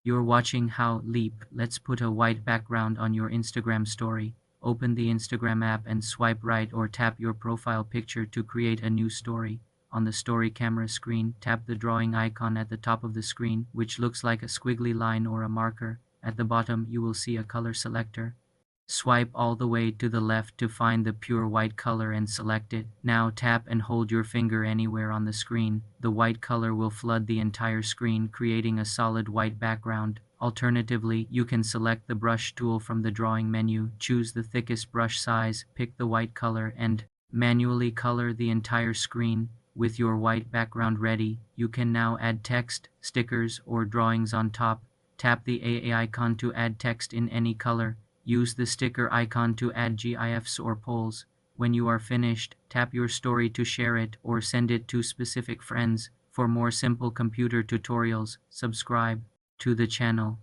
You're watching How Leap. Let's put a white background on your Instagram story. Open the Instagram app and swipe right or tap your profile picture to create a new story. On the story camera screen, tap the drawing icon at the top of the screen, which looks like a squiggly line or a marker. At the bottom, you will see a color selector. Swipe all the way to the left to find the pure white color and select it. Now tap and hold your finger anywhere on the screen. The white color will flood the entire screen, creating a solid white background. Alternatively, you can select the brush tool from the drawing menu, choose the thickest brush size, pick the white color, and manually color the entire screen. With your white background ready, you can now add text, stickers, or drawings on top. Tap the AA icon to add text in any color. Use the sticker icon to add GIFs or polls. When you are finished, tap your story to share it or send it to specific friends. For more simple computer tutorials, subscribe to the channel.